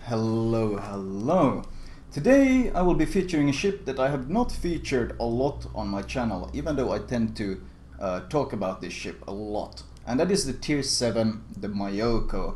Hello. Today I will be featuring a ship that I have not featured a lot on my channel, even though I tend to talk about this ship a lot. And that is the Tier 7, the Myoko.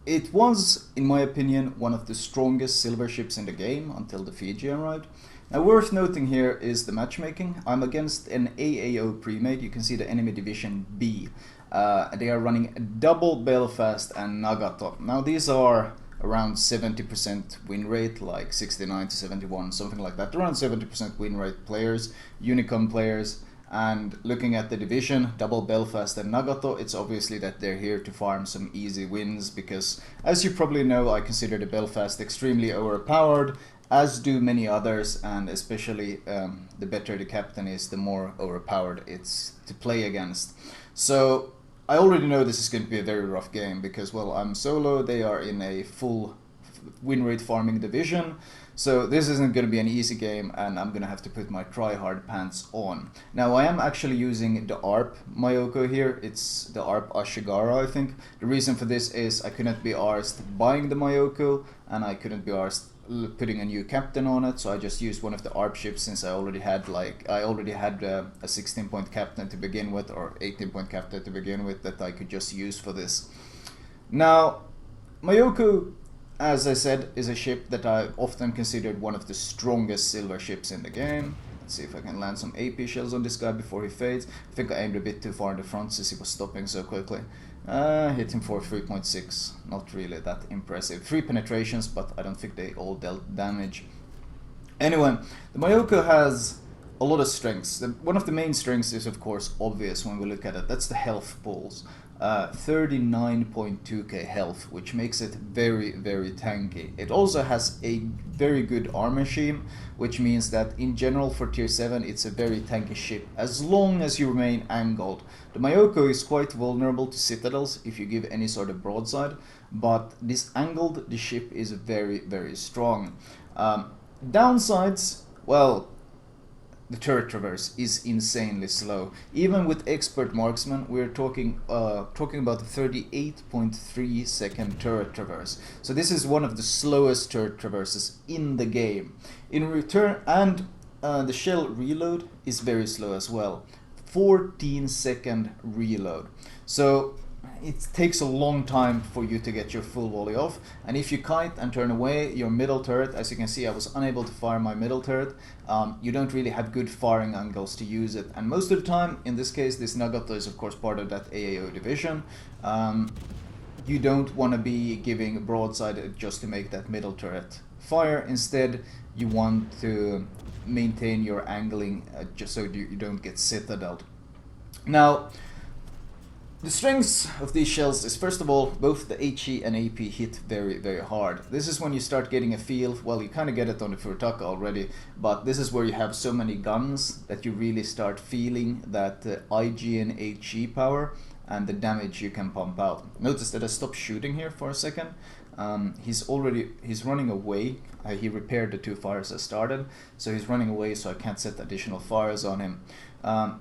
It was, in my opinion, one of the strongest silver ships in the game until the Fiji arrived. Now, worth noting here is the matchmaking. I'm against an AAO pre-made. You can see the enemy division B. They are running double Belfast and Nagato. Now these are around 70% win rate, like 69 to 71, something like that. Around 70% win rate players, Unicum players. And looking at the division, double Belfast and Nagato, it's obviously that they're here to farm some easy wins because, as you probably know, I consider the Belfast extremely overpowered, as do many others, and especially the better the captain is, the more overpowered it's to play against. So I already know this is going to be a very rough game because, well, I'm solo, they are in a full win rate farming division, so this isn't going to be an easy game and I'm going to have to put my try-hard pants on. Now I am actually using the ARP Myoko here. It's the ARP Ashigara, I think. The reason for this is I couldn't be arsed buying the Myoko and I couldn't be arsed putting a new captain on it, so I just used one of the ARP ships since I already had a 16-point captain to begin with, or 18-point captain to begin with, that I could just use for this. Now Myoko, as I said, is a ship that I've often considered one of the strongest silver ships in the game. Let's see if I can land some AP shells on this guy before he fades. I think I aimed a bit too far in the front since he was stopping so quickly. Hit him for 3.6, not really that impressive. 3 penetrations, but I don't think they all dealt damage. Anyway, the Myoko has a lot of strengths. One of the main strengths is, of course, obvious when we look at it. That's the health pools. 39.2k health, which makes it very, very tanky. It also has a very good armor scheme, which means that in general for tier 7 it's a very tanky ship as long as you remain angled. The Myoko is quite vulnerable to citadels if you give any sort of broadside, but this angled, the ship is very, very strong. Downsides, well, the turret traverse is insanely slow. Even with expert marksman, we're talking about a 38.3 second turret traverse. So this is one of the slowest turret traverses in the game. In return, and the shell reload is very slow as well. 14-second reload. So it takes a long time for you to get your full volley off, and if you kite and turn away your middle turret, as you can see I was unable to fire my middle turret, you don't really have good firing angles to use it, and most of the time, in this case this Nagato is of course part of that AAO division, you don't want to be giving broadside just to make that middle turret fire. Instead you want to maintain your angling just so you don't get citadeled. Now the strengths of these shells is, first of all, both the HE and AP hit very, very hard. This is when you start getting a feel, well, you kind of get it on the Furutaka already, but this is where you have so many guns that you really start feeling that IJN HE power and the damage you can pump out. Notice that I stopped shooting here for a second. He's running away. He repaired the 2 fires I started, so he's running away, so I can't set additional fires on him.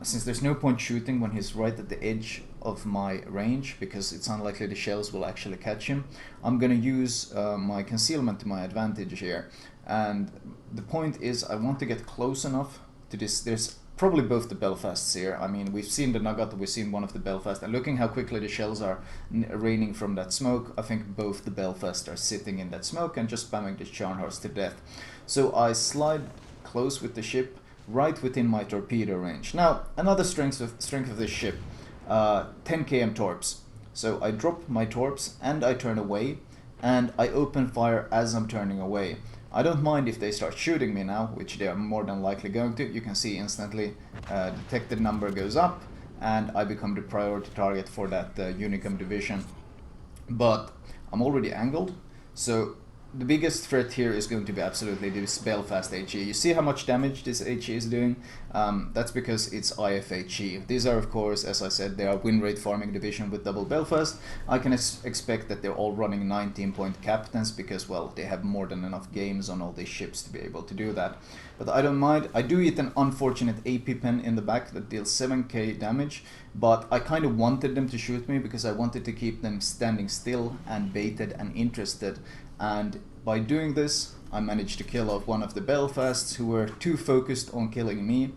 Since there's no point shooting when he's right at the edge of my range, because it's unlikely the shells will actually catch him, I'm gonna use my concealment to my advantage here. And the point is, I want to get close enough to this. There's probably both the Belfasts here. I mean, we've seen the Nagato, we've seen one of the Belfast, and looking how quickly the shells are raining from that smoke, I think both the Belfast are sitting in that smoke and just spamming the Charnhorse to death. So I slide close with the ship, right within my torpedo range. Now, another strength of this ship, 10 km torps. So I drop my torps and I turn away, and I open fire as I'm turning away. I don't mind if they start shooting me now, which they are more than likely going to. You can see instantly detected number goes up and I become the priority target for that Unicum division. But I'm already angled, so the biggest threat here is going to be absolutely this Belfast HE. You see how much damage this HE is doing? That's because it's IFHE. These are, of course, as I said, they are win rate farming division with double Belfast. I can expect that they're all running 19-point captains because, well, they have more than enough games on all these ships to be able to do that. But I don't mind. I do hit an unfortunate AP pen in the back that deals 7k damage, but I kind of wanted them to shoot me because I wanted to keep them standing still and baited and interested. and by doing this I managed to kill off one of the Belfasts who were too focused on killing me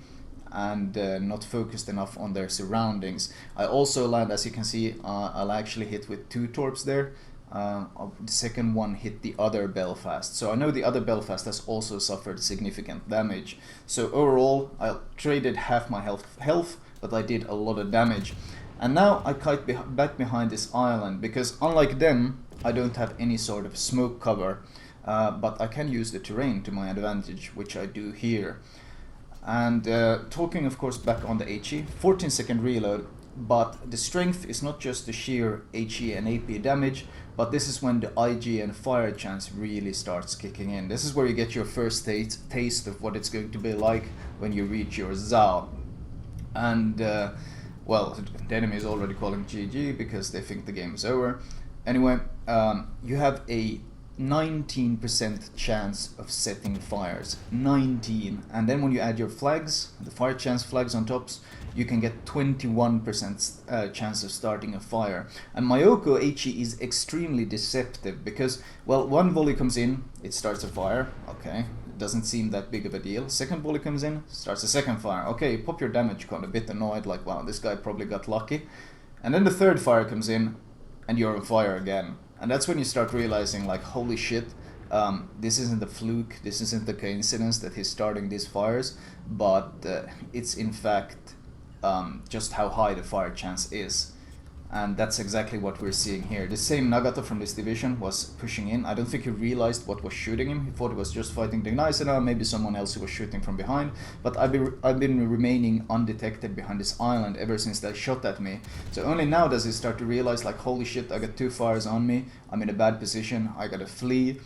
and not focused enough on their surroundings. I also land, as you can see, I'll actually hit with 2 torps there. The second one hit the other Belfast, so I know the other Belfast has also suffered significant damage. So overall I traded half my health, but I did a lot of damage. And now I kite back behind this island, because unlike them I don't have any sort of smoke cover, but I can use the terrain to my advantage, which I do here. And talking of course back on the HE, 14-second reload, but the strength is not just the sheer HE and AP damage, but this is when the IJN fire chance really starts kicking in. This is where you get your first taste of what it's going to be like when you reach your ZAO. And well, the enemy is already calling GG because they think the game is over. Anyway, you have a 19% chance of setting fires, 19, and then when you add your flags, the fire chance flags on tops, you can get 21% chance of starting a fire. And Myoko HE is extremely deceptive because, well, one volley comes in, it starts a fire, okay, it doesn't seem that big of a deal. Second volley comes in, starts a second fire, okay, pop your damage con, a bit annoyed, like wow, this guy probably got lucky. And then the third fire comes in and you're on fire again. And that's when you start realizing, like, holy shit, this isn't a fluke, this isn't a coincidence that he's starting these fires, but it's in fact just how high the fire chance is. And that's exactly what we're seeing here. The same Nagato from this division was pushing in. I don't think he realized what was shooting him. He thought he was just fighting the Gneisena, maybe someone else who was shooting from behind. But I've been remaining undetected behind this island ever since they shot at me. So only now does he start to realize, like, holy shit, I got 2 fires on me. I'm in a bad position. I gotta flee.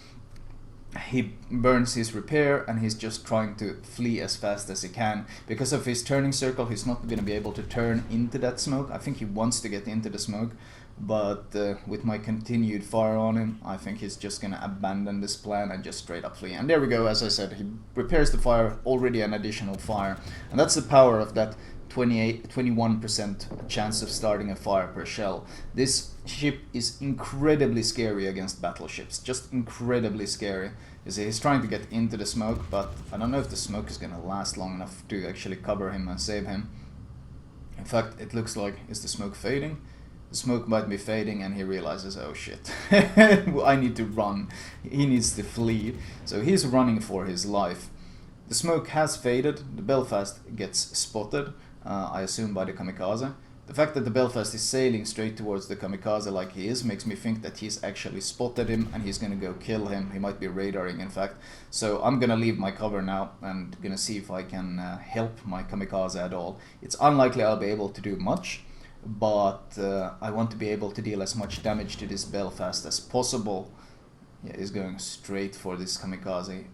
He burns his repair and he's just trying to flee as fast as he can. Because of his turning circle, he's not going to be able to turn into that smoke. I think he wants to get into the smoke, but with my continued fire on him, I think he's just going to abandon this plan and just straight up flee. And there we go, as I said, he repairs the fire, already an additional fire. And that's the power of that 21% chance of starting a fire per shell. This ship is incredibly scary against battleships, just incredibly scary. You see, he's trying to get into the smoke, but I don't know if the smoke is gonna last long enough to actually cover him and save him. In fact, it looks like, is the smoke fading? The smoke might be fading and he realizes, oh shit, I need to run. He needs to flee, so he's running for his life. The smoke has faded, the Belfast gets spotted, I assume by the kamikaze. The fact that the Belfast is sailing straight towards the kamikaze like he is makes me think that he's actually spotted him and he's gonna go kill him. He might be radaring, in fact. So I'm gonna leave my cover now and gonna see if I can help my kamikaze at all. It's unlikely I'll be able to do much, but I want to be able to deal as much damage to this Belfast as possible. Yeah, he's going straight for this kamikaze.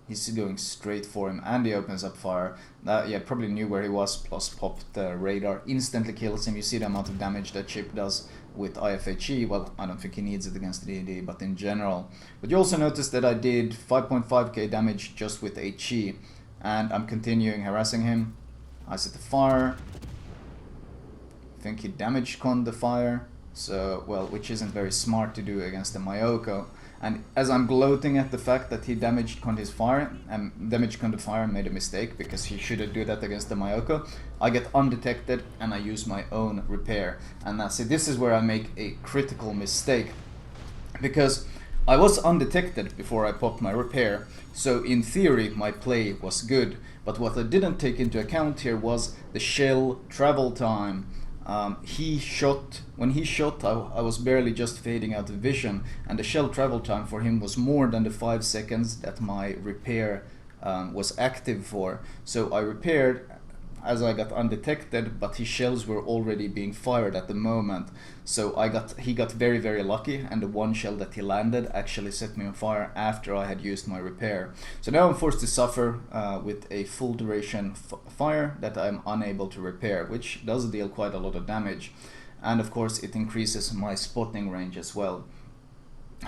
He's going straight for him and he opens up fire. Yeah, probably knew where he was, plus popped the radar. Instantly kills him. You see the amount of damage that ship does with IFHE. Well, I don't think he needs it against the D&D, but in general. But you also notice that I did 5.5k damage just with HE. And I'm continuing harassing him. I set the fire. I think he damage conned the fire. So, well, which isn't very smart to do against the Myoko. And as I'm gloating at the fact that he damage conned his fire, and damage conned the fire and made a mistake because he shouldn't do that against the Myoko, I get undetected and I use my own repair. And now, see, this is where I make a critical mistake. Because I was undetected before I popped my repair, so in theory my play was good. But what I didn't take into account here was the shell travel time. When he shot, I was barely just fading out of vision, and the shell travel time for him was more than the 5 seconds that my repair was active for. So I repaired as I got undetected, but his shells were already being fired at the moment. So he got very, very lucky, and the one shell that he landed actually set me on fire after I had used my repair. So now I'm forced to suffer with a full duration fire that I'm unable to repair, which does deal quite a lot of damage. And of course it increases my spotting range as well.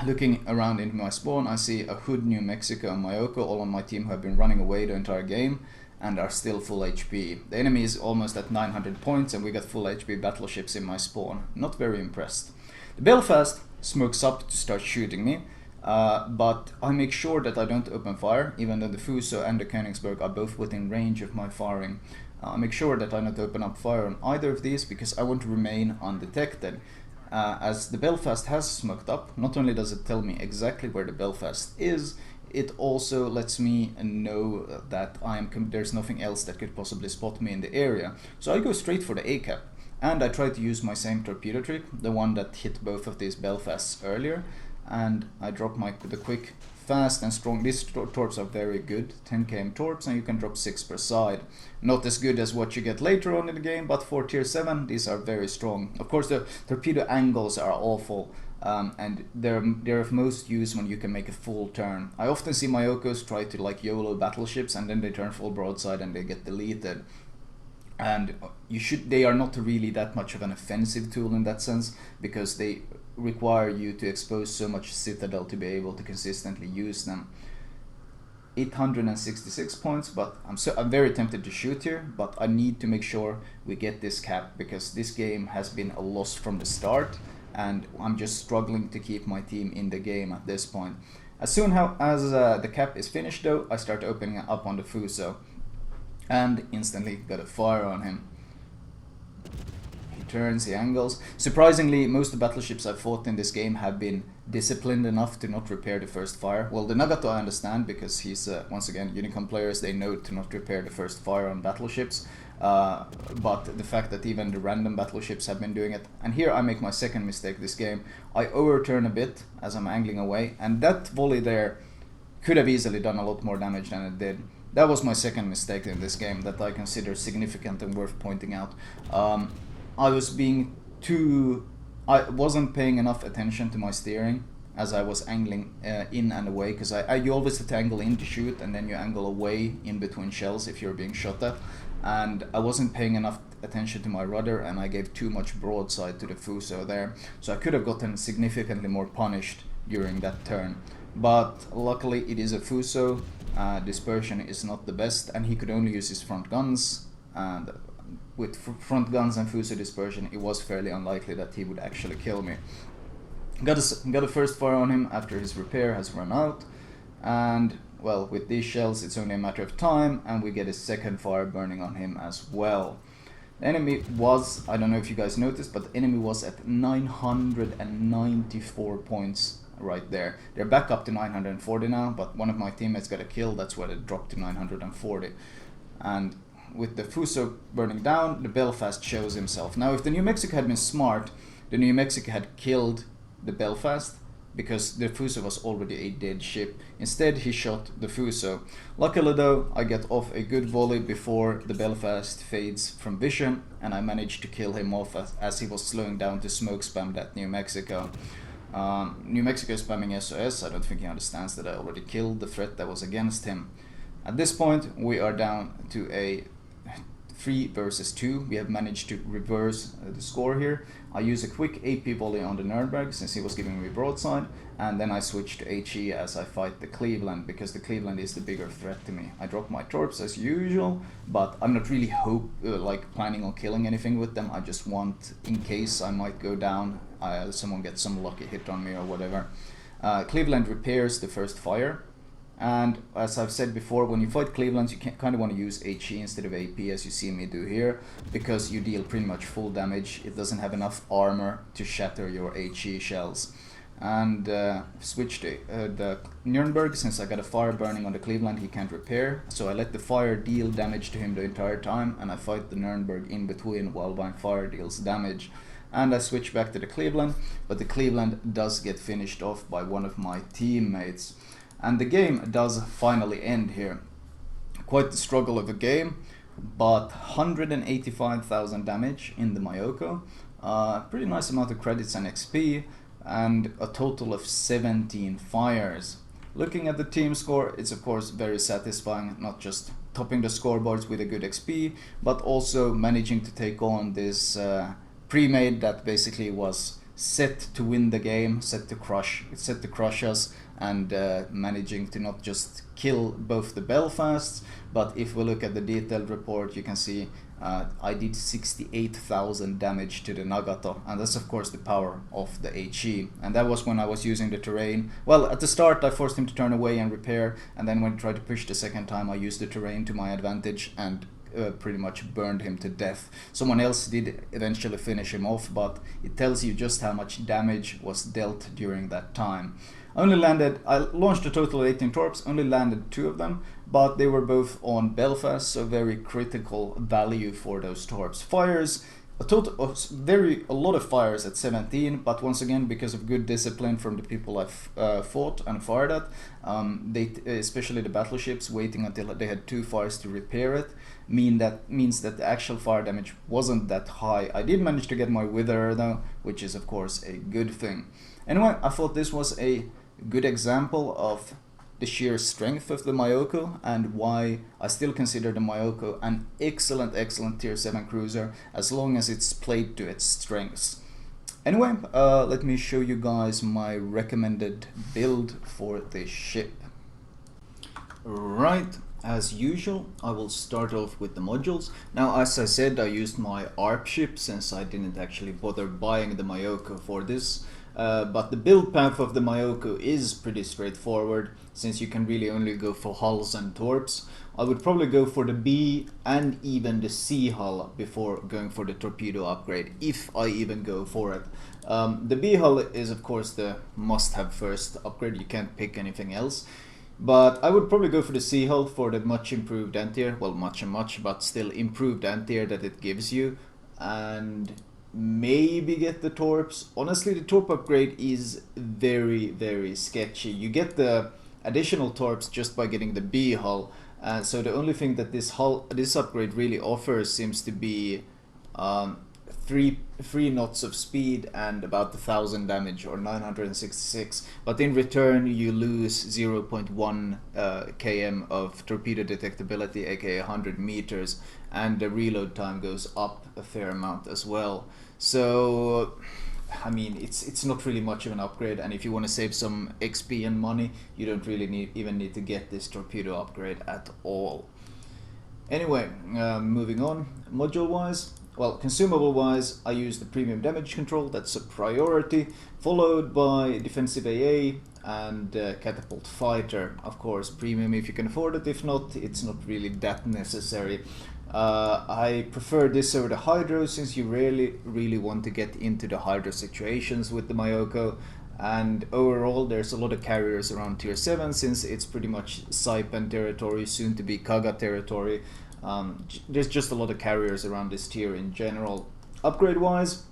Looking around into my spawn, I see a Hood, New Mexico and Myoko, all on my team who have been running away the entire game and are still full HP. The enemy is almost at 900 points and we got full HP battleships in my spawn. Not very impressed. The Belfast smokes up to start shooting me. But I make sure that I don't open fire, even though the Fuso and the Königsberg are both within range of my firing. I make sure that I don't open up fire on either of these because I want to remain undetected. As the Belfast has smoked up, not only does it tell me exactly where the Belfast is, it also lets me know that there's nothing else that could possibly spot me in the area. So I go straight for the A-cap, and I try to use my same torpedo trick, the one that hit both of these Belfasts earlier, and I drop the quick, fast and strong. These torps are very good, 10 km torps, and you can drop 6 per side. Not as good as what you get later on in the game, but for tier 7 these are very strong. Of course the torpedo angles are awful, and they're of most use when you can make a full turn. I often see Myokos try to like YOLO battleships and then they turn full broadside and they get deleted. And they are not really that much of an offensive tool in that sense, because they require you to expose so much citadel to be able to consistently use them. 866 points, but I'm very tempted to shoot here, but I need to make sure we get this cap, because this game has been a loss from the start, and I'm just struggling to keep my team in the game at this point. As soon as the cap is finished though, I start opening up on the Fuso, and instantly got a fire on him. He turns, he angles. Surprisingly, most of the battleships I've fought in this game have been disciplined enough to not repair the first fire. Well, the Nagato I understand, because he's, once again, Unicum players, they know to not repair the first fire on battleships. But the fact that even the random battleships have been doing it. And here I make my second mistake this game. I overturn a bit as I'm angling away, and that volley there could have easily done a lot more damage than it did. That was my second mistake in this game that I consider significant and worth pointing out. I wasn't paying enough attention to my steering as I was angling in and away, because you always have to angle in to shoot, and then you angle away in between shells if you're being shot at. And I wasn't paying enough attention to my rudder, and I gave too much broadside to the Fuso there. So I could have gotten significantly more punished during that turn. But luckily it is a Fuso. Dispersion is not the best, and he could only use his front guns, and with front guns and Fuso dispersion it was fairly unlikely that he would actually kill me. Got a first fire on him after his repair has run out, and well, with these shells it's only a matter of time, and we get a second fire burning on him as well. The enemy was, I don't know if you guys noticed, but the enemy was at 994 points right there. They're back up to 940 now, but one of my teammates got a kill, that's why they dropped to 940. And with the Fuso burning down, the Belfast shows himself. Now if the New Mexico had been smart, the New Mexico had killed the Belfast, because the Fuso was already a dead ship. Instead he shot the Fuso. Luckily though, I get off a good volley before the Belfast fades from vision, and I managed to kill him off as he was slowing down to smoke spam that New Mexico. New Mexico is spamming SOS. I don't think he understands that I already killed the threat that was against him. At this point we are down to a 3 versus 2. We have managed to reverse the score here. I use a quick AP volley on the Nürnberg since he was giving me broadside, and then I switch to HE as I fight the Cleveland, because the Cleveland is the bigger threat to me. I drop my torps as usual, but I'm not really planning on killing anything with them. I just want, in case I might go down, someone gets some lucky hit on me or whatever. Cleveland repairs the first fire. And as I've said before, when you fight Clevelands, you kind of want to use HE instead of AP, as you see me do here, because you deal pretty much full damage. It doesn't have enough armor to shatter your HE shells. And switch to the Nürnberg. Since I got a fire burning on the Cleveland, he can't repair, so I let the fire deal damage to him the entire time, and I fight the Nürnberg in between while my fire deals damage. And I switch back to the Cleveland, but the Cleveland does get finished off by one of my teammates. And the game does finally end here. Quite the struggle of a game, but 185,000 damage in the Myoko, pretty nice amount of credits and XP, and a total of 17 fires. Looking at the team score, it's of course very satisfying, not just topping the scoreboards with a good XP, but also managing to take on this pre-made that basically was set to win the game, set to crush us, and managing to not just kill both the Belfasts, but if we look at the detailed report, you can see I did 68,000 damage to the Nagato, and that's of course the power of the HE. And that was when I was using the terrain. Well, at the start I forced him to turn away and repair, and then when I tried to push the second time I used the terrain to my advantage and pretty much burned him to death. Someone else did eventually finish him off, but it tells you just how much damage was dealt during that time. I launched a total of 18 torps, only landed 2 of them, but they were both on Belfast, so very critical value for those torps. Fires, a lot of fires at 17, but once again, because of good discipline from the people I've fought and fired at, they, especially the battleships, waiting until they had 2 fires to repair it, means that the actual fire damage wasn't that high. I did manage to get my Wither though, which is of course a good thing. Anyway, I thought this was a good example of the sheer strength of the Myoko and why I still consider the Myoko an excellent tier 7 cruiser as long as it's played to its strengths. Anyway, let me show you guys my recommended build for this ship. Right, as usual, I will start off with the modules. Now, as I said, I used my ARP ship since I didn't actually bother buying the Myoko for this. But the build path of the Myoko is pretty straightforward, since you can really only go for hulls and torps. I would probably go for the B and even the C hull before going for the torpedo upgrade, if I even go for it. The B hull is of course the must-have first upgrade, you can't pick anything else. But I would probably go for the C hull for the much improved anti-air, well much and much, but still improved anti-air that it gives you. And maybe get the torps. Honestly, the torp upgrade is very sketchy. You get the additional torps just by getting the B hull, so the only thing that this upgrade really offers seems to be 3 knots of speed and about 1,000 damage, or 966, but in return you lose 0.1 km of torpedo detectability, aka 100 meters, and the reload time goes up a fair amount as well. So I mean, it's not really much of an upgrade, and if you want to save some XP and money, you don't really even need to get this torpedo upgrade at all. Anyway, moving on, module wise, well, consumable wise, I use the premium damage control, that's a priority, followed by defensive AA and catapult fighter. Of course, premium if you can afford it, if not, it's not really that necessary. I prefer this over the Hydro, since you really want to get into the Hydro situations with the Myoko, and overall there's a lot of carriers around tier 7 since it's pretty much Saipan territory, soon to be Kaga territory. There's just a lot of carriers around this tier in general. Upgrade wise,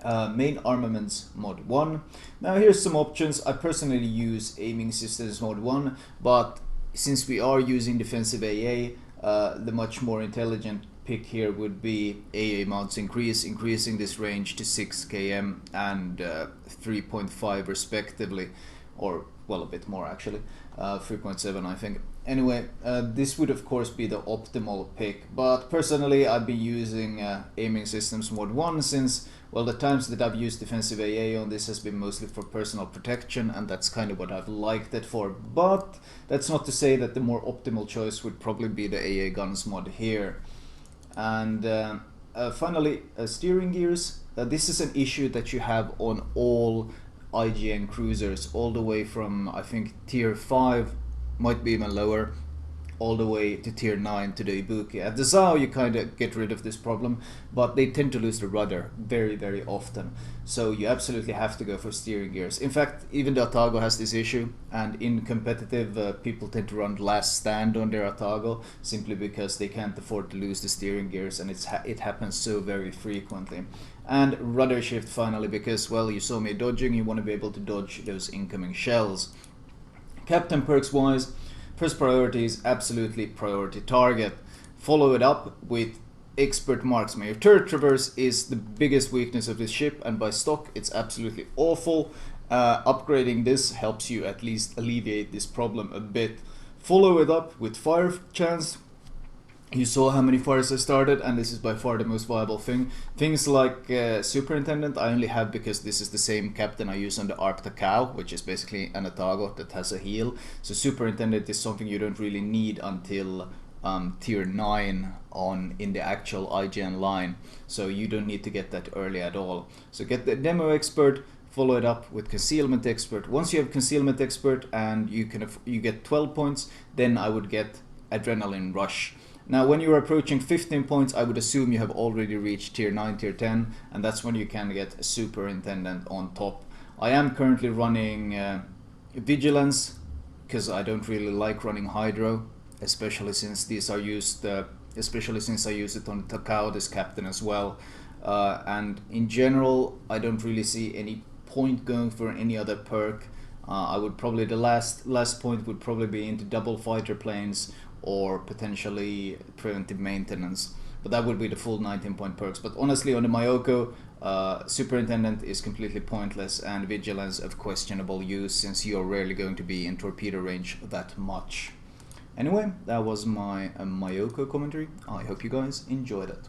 main armaments mod 1. Now here's some options. I personally use aiming systems mod 1, but since we are using defensive AA, the much more intelligent pick here would be AA mounts increasing this range to 6 km and 3.5 respectively, or well, a bit more actually, 3.7 I think. Anyway, this would of course be the optimal pick, but personally I've been using aiming systems mod 1 since, well, the times that I've used defensive AA on this has been mostly for personal protection, and that's kind of what I've liked it for. But that's not to say that the more optimal choice would probably be the AA guns mod here. And finally, steering gears. This is an issue that you have on all IJN cruisers, all the way from, I think, tier 5, might be even lower, all the way to tier 9 to the Ibuki. At the Zao you kind of get rid of this problem, but they tend to lose the rudder very often, so you absolutely have to go for steering gears. In fact, even the Atago has this issue, and in competitive people tend to run last stand on their Atago simply because they can't afford to lose the steering gears, and it happens so very frequently. And rudder shift finally, because, well, you saw me dodging, you want to be able to dodge those incoming shells. Captain perks wise, first priority is absolutely priority target. Follow it up with expert marksman. Your turret traverse is the biggest weakness of this ship, and by stock it's absolutely awful. Upgrading this helps you at least alleviate this problem a bit. Follow it up with fire chance. You saw how many fires I started, and this is by far the most viable thing. Things like Superintendent I only have because this is the same captain I use on the Arp Takao, which is basically an Atago that has a heal. So Superintendent is something you don't really need until tier 9 in the actual IJN line, so you don't need to get that early at all. So get the demo expert, follow it up with concealment expert. Once you have concealment expert and you get 12 points, then I would get adrenaline rush. Now when you're approaching 15 points, I would assume you have already reached tier 9, tier 10, and that's when you can get a superintendent on top. I am currently running vigilance because I don't really like running hydro, especially since these are used especially since I use it on Takao, this captain, as well. And in general, I don't really see any point going for any other perk. I would probably, the last point would probably be into double fighter planes or potentially preventive maintenance, but that would be the full 19 point perks. But honestly, on the Myoko, superintendent is completely pointless, and vigilance of questionable use since you're rarely going to be in torpedo range that much. Anyway, that was my Myoko commentary. I hope you guys enjoyed it.